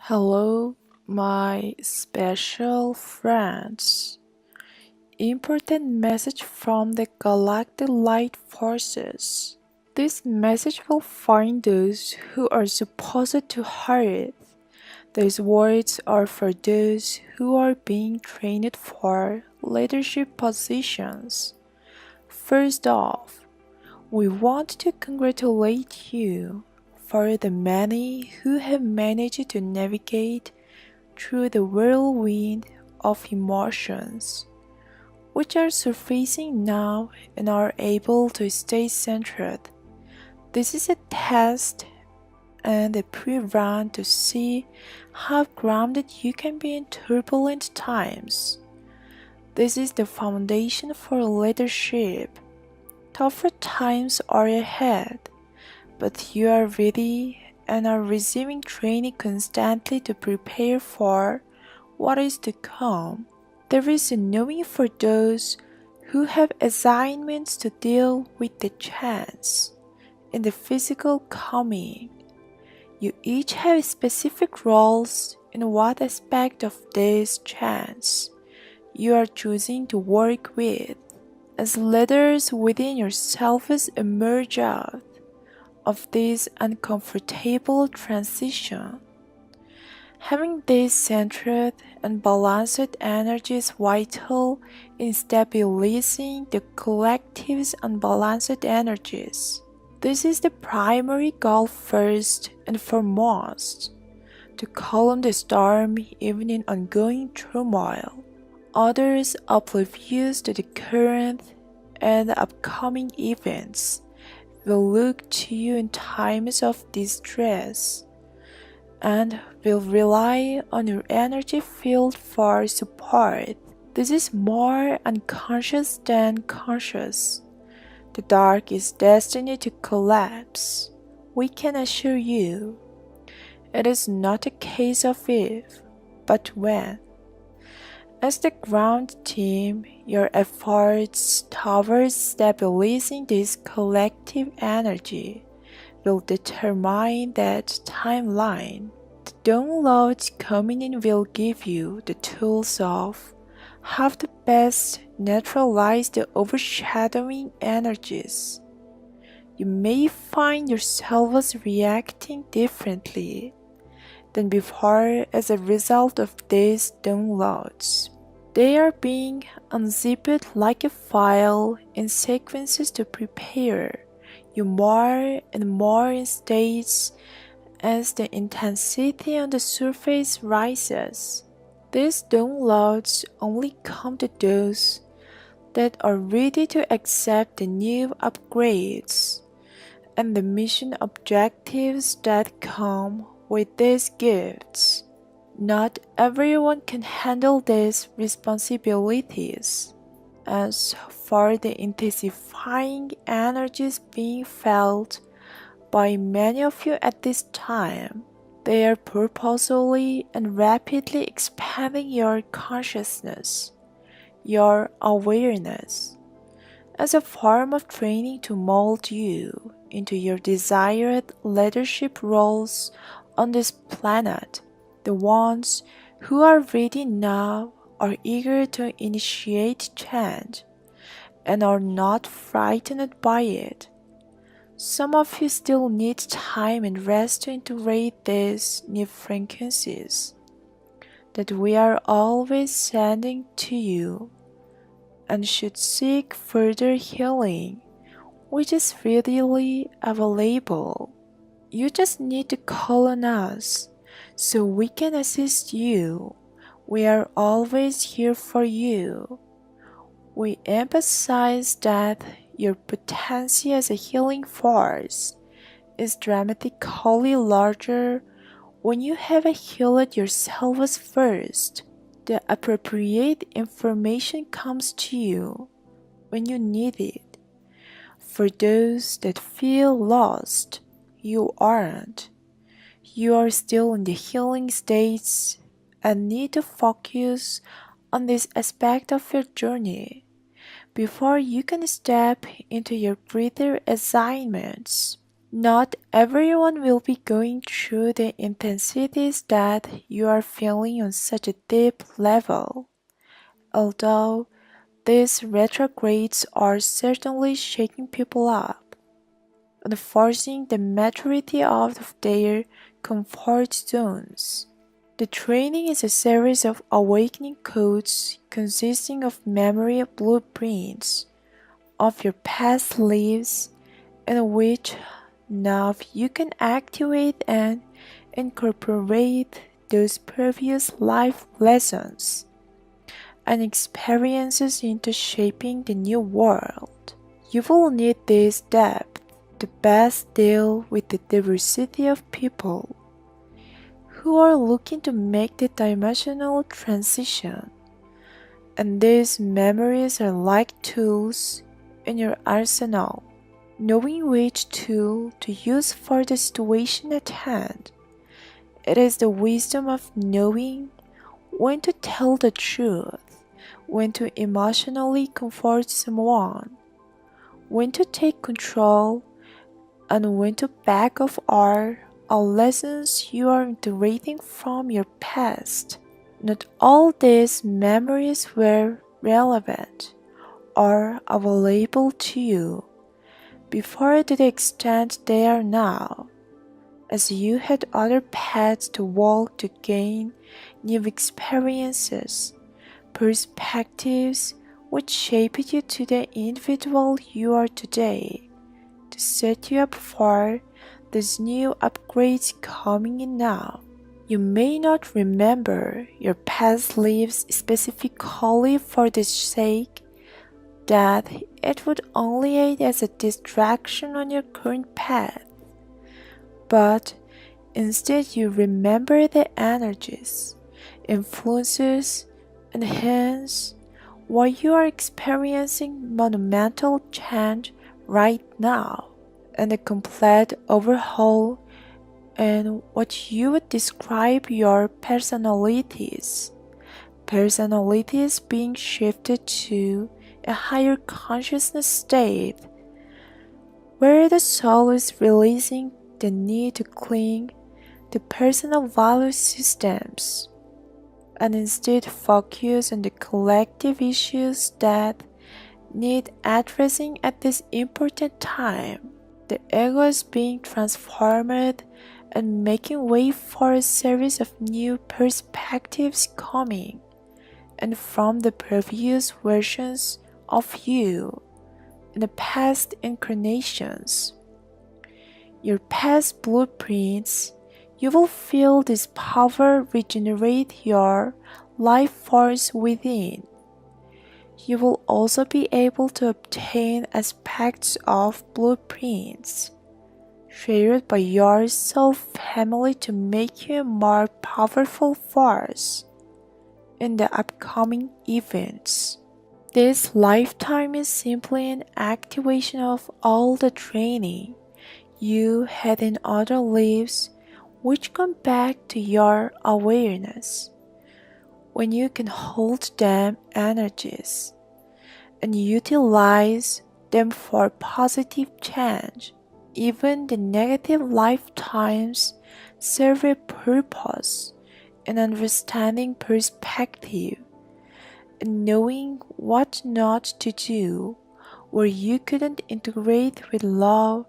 Hello, my special friends. Important message from the Galactic Light Forces. This message will find those who are supposed to hear it. These words are for those who are being trained for leadership positions. First off, we want to congratulate you for the many who have managed to navigate through the whirlwind of emotions, which are surfacing now and are able to stay centered. This is a test and a pre-run to see how grounded you can be in turbulent times. This is the foundation for leadership. Tougher times are ahead, but you are ready and are receiving training constantly to prepare for what is to come. There is a knowing for those who have assignments to deal with the chance in the physical coming. You each have specific roles in what aspect of this chance you are choosing to work with. As leaders within yourselves emerge out of this uncomfortable transition, having this centered and balanced energy is vital in stabilizing the collective's unbalanced energies. This is the primary goal first and foremost, to calm the storm even in ongoing turmoil. Others, oblivious to the current and upcoming events, will look to you in times of distress and will rely on your energy field for support. This is more unconscious than conscious. The dark is destined to collapse. We can assure you, it is not a case of if, but when. As the ground team, your efforts towards stabilizing this collective energy will determine that timeline. The download coming in will give you the tools of how to best neutralize the overshadowing energies. You may find yourselves reacting differently than before as a result of these downloads. They are being unzipped like a file in sequences to prepare you more and more in states as the intensity on the surface rises. These downloads only come to those that are ready to accept the new upgrades and the mission objectives that come with these gifts. Not everyone can handle these responsibilities. As for the intensifying energies being felt by many of you at this time, they are purposefully and rapidly expanding your consciousness, your awareness, as a form of training to mold you into your desired leadership roles on this planet. The ones who are ready now are eager to initiate change and are not frightened by it. Some of you still need time and rest to integrate these new frequencies that we are always sending to you, and should seek further healing, which is readily available. You just need to call on us so we can assist you. We are always here for you. We emphasize that your potential as a healing force is dramatically larger when you have healed yourselves first. The appropriate information comes to you when you need it. For those that feel lost, you aren't. You are still in the healing states and need to focus on this aspect of your journey before you can step into your breather assignments. Not everyone will be going through the intensities that you are feeling on such a deep level, although these retrogrades are certainly shaking people up and forcing the maturity out of their comfort zones. The training is a series of awakening codes consisting of memory blueprints of your past lives in which now you can activate and incorporate those previous life lessons and experiences into shaping the new world. You will need this depth to best deal with the diversity of people who are looking to make the dimensional transition, and these memories are like tools in your arsenal. Knowing which tool to use for the situation at hand, it is the wisdom of knowing when to tell the truth, when to emotionally comfort someone, when to take control, and when to back off are all lessons you are integrating from your past. Not all these memories were relevant or available to you before to the extent they are now, as you had other paths to walk to gain new experiences, perspectives which shaped you to the individual you are today, to set you up for these new upgrades coming in now. You may not remember your past lives specifically for the sake that it would only aid as a distraction on your current path, but instead you remember the energies, influences, and hence why you are experiencing monumental change right now and a complete overhaul in what you would describe your personalities being shifted to a higher consciousness state where the soul is releasing the need to cling to personal value systems and instead focus on the collective issues that need addressing at this important time. The ego is being transformed and making way for a series of new perspectives coming and from the previous versions of you in the past incarnations. Your past blueprints, you will feel this power regenerate your life force within. You will also be able to obtain aspects of blueprints shared by your soul family to make you a more powerful force in the upcoming events. This lifetime is simply an activation of all the training you had in other lives which come back to your awareness when you can hold them energies and utilize them for positive change. Even the negative lifetimes serve a purpose in understanding perspective and knowing what not to do where you couldn't integrate with love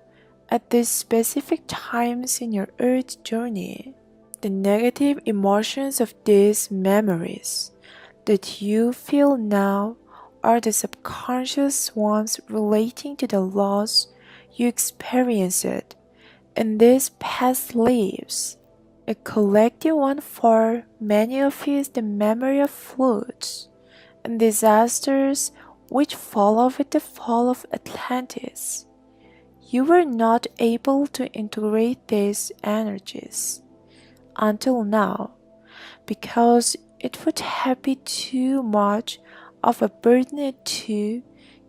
at these specific times in your earth journey. The negative emotions of these memories that you feel now are the subconscious ones relating to the loss you experienced in these past lives. A collective one for many of you is the memory of floods and disasters which follow with the fall of Atlantis. You were not able to integrate these energies until now because it would have been too much of a burden to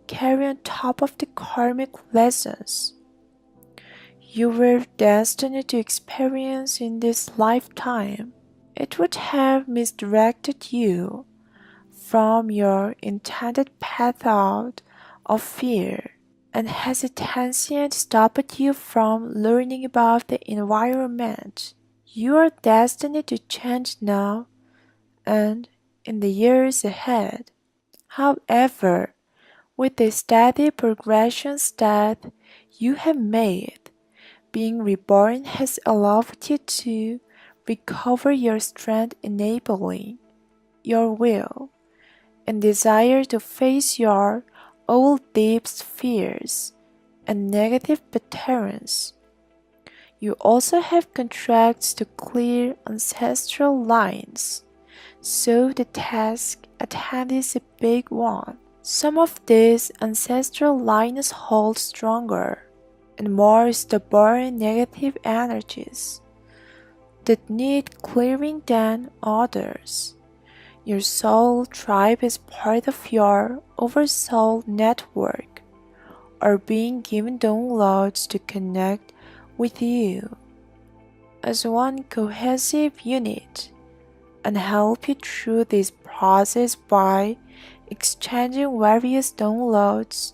carry on top of the karmic lessons you were destined to experience in this lifetime. It would have misdirected you from your intended path out of fear and hesitancy stopped you from learning about the environment. You are destined to change now and in the years ahead. However, with the steady progressions that you have made, being reborn has allowed you to recover your strength, enabling your will and desire to face your old deepest fears and negative patterns. You also have contracts to clear ancestral lines, so the task at hand is a big one. Some of these ancestral lines hold stronger and more stubborn negative energies that need clearing than others. Your soul tribe is part of your oversoul network, or being given downloads to connect with you as one cohesive unit and help you through this process by exchanging various downloads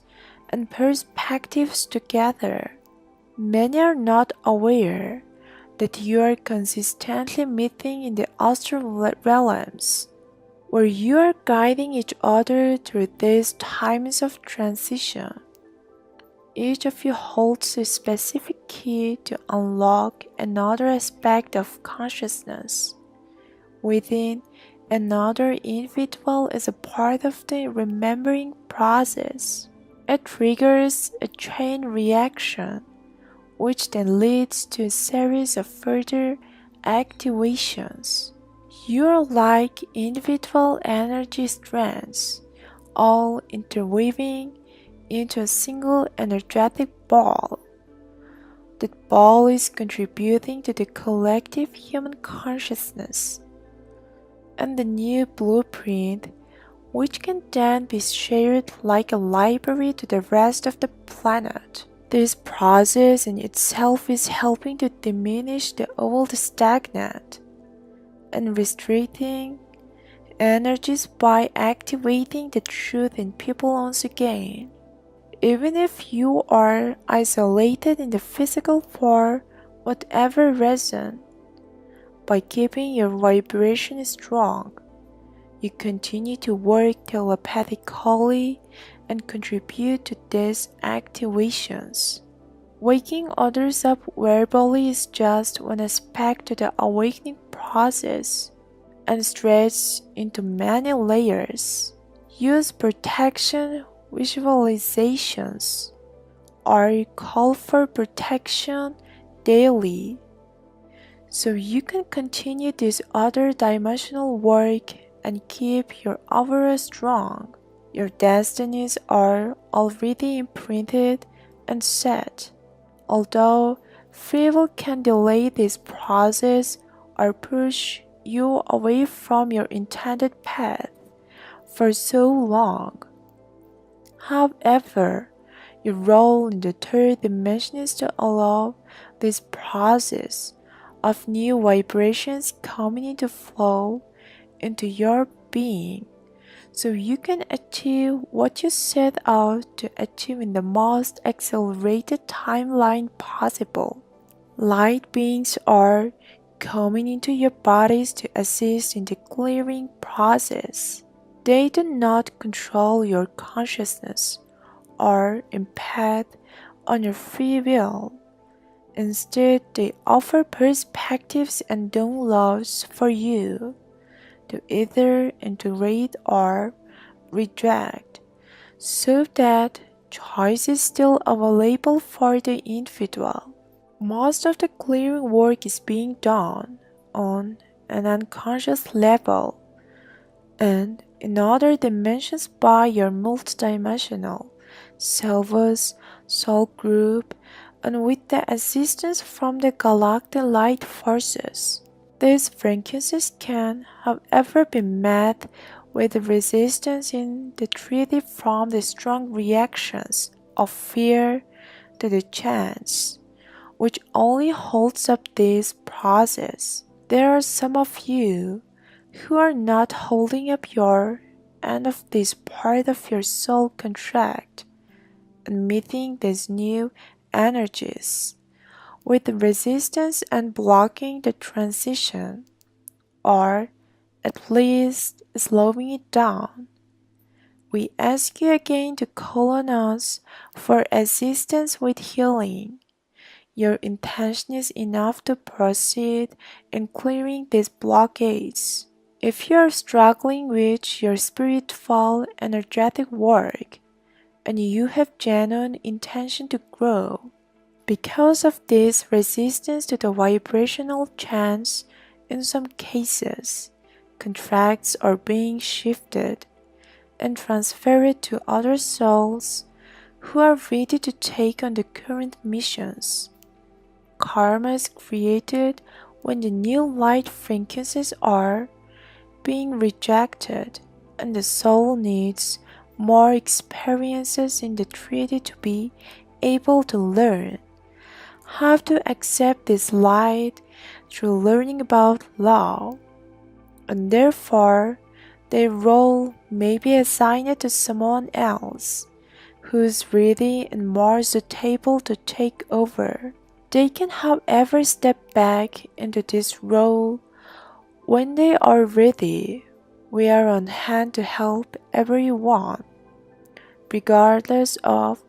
and perspectives together. Many are not aware that you are consistently meeting in the astral realms, where you are guiding each other through these times of transition. Each of you holds a specific key to unlock another aspect of consciousness within another individual as a part of the remembering process. It triggers a chain reaction, which then leads to a series of further activations. You are like individual energy strands, all interweaving into a single energetic ball. That ball is contributing to the collective human consciousness and the new blueprint, which can then be shared like a library to the rest of the planet. This process in itself is helping to diminish the old stagnant and restricting energies by activating the truth in people once again. Even if you are isolated in the physical for whatever reason, by keeping your vibration strong, you continue to work telepathically and contribute to these activations. Waking others up verbally is just one aspect of the awakening process and stretches into many layers. Use protection visualizations or call for protection daily, so you can continue this other dimensional work and keep your aura strong. Your destinies are already imprinted and set. Although free will can delay this process or push you away from your intended path for so long. However, your role in the third dimension is to allow this process of new vibrations coming into flow into your being, so you can achieve what you set out to achieve in the most accelerated timeline possible. Light beings are coming into your bodies to assist in the clearing process. They do not control your consciousness or impede on your free will. Instead, they offer perspectives and downloads for you to either integrate or reject, so that choice is still available for the individual. Most of the clearing work is being done on an unconscious level and in other dimensions by your multidimensional selves, soul group, and with the assistance from the galactic light forces. These frequencies can, however, be met with resistance in the 3D from the strong reactions of fear to the chance, which only holds up this process. There are some of you who are not holding up your end of this part of your soul contract, and meeting these new energies, with resistance and blocking the transition, or at least slowing it down. We ask you again to call on us for assistance with healing. Your intention is enough to proceed in clearing these blockades. If you are struggling with your spiritual, energetic work, and you have genuine intention to grow, because of this resistance to the vibrational change, in some cases, contracts are being shifted and transferred to other souls who are ready to take on the current missions. Karma is created when the new light frequencies are being rejected and the soul needs more experiences in the treaty to be able to learn how to accept this light through learning about love, and therefore their role may be assigned to someone else who is ready and more suitable to take over. They can, however, step back into this role when they are ready. We are on hand to help everyone, regardless of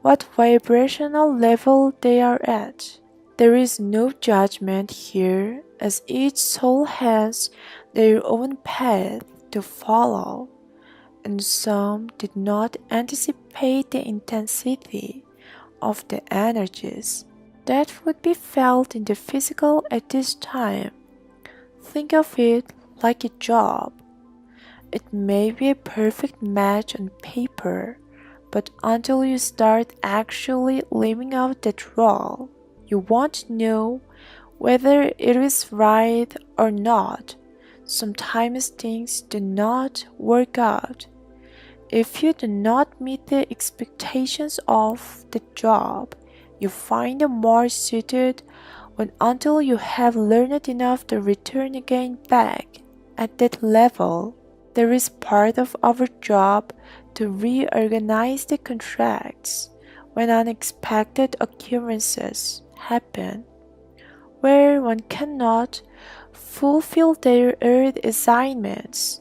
what vibrational level they are at. There is no judgment here, as each soul has their own path to follow, and some did not anticipate the intensity of the energies that would be felt in the physical at this time. Think of it like a job. It may be a perfect match on paper, but until you start actually living out that role, you won't know whether it is right or not. Sometimes things do not work out. If you do not meet the expectations of the job, you find a more suited one until you have learned enough to return again back at that level. There is part of our job to reorganize the contracts when unexpected occurrences happen, where one cannot fulfill their earth assignments.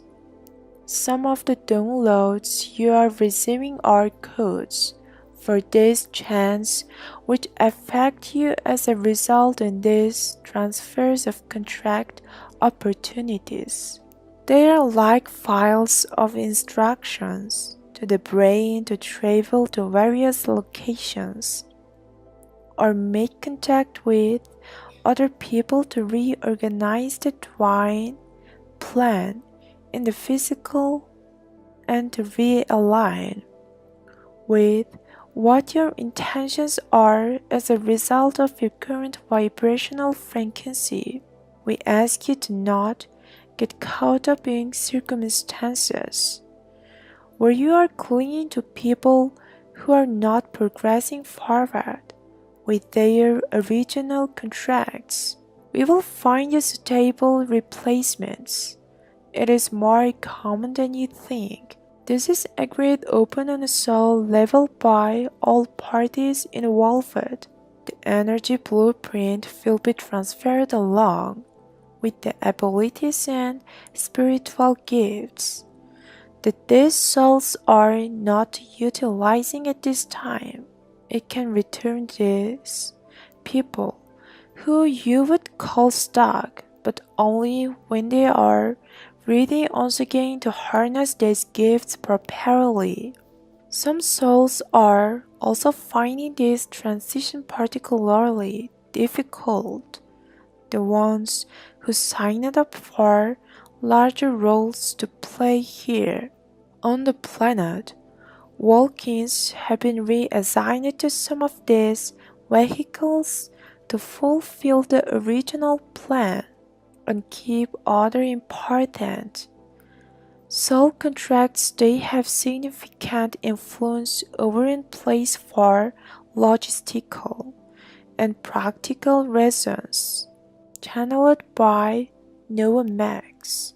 Some of the downloads you are receiving are codes for this chance which affect you as a result in these transfers of contract opportunities. They are like files of instructions to the brain to travel to various locations or make contact with other people to reorganize the divine plan in the physical and to realign with what your intentions are as a result of your current vibrational frequency. We ask you to not get caught up in circumstances where you are clinging to people who are not progressing forward with their original contracts. We will find you suitable replacements. It is more common than you think. This is agreed upon on a soul level by all parties involved. The energy blueprint will be transferred along with the abilities and spiritual gifts that these souls are not utilizing at this time. It can return these people who you would call stuck, but only when they are ready once again to harness these gifts properly. Some souls are also finding this transition particularly difficult. The ones who signed up for larger roles to play here on the planet, walk-ins have been reassigned to some of these vehicles to fulfill the original plan and keep other important soul contracts. They have significant influence over in place for logistical and practical reasons, channeled by 𝐻𝐸𝐹.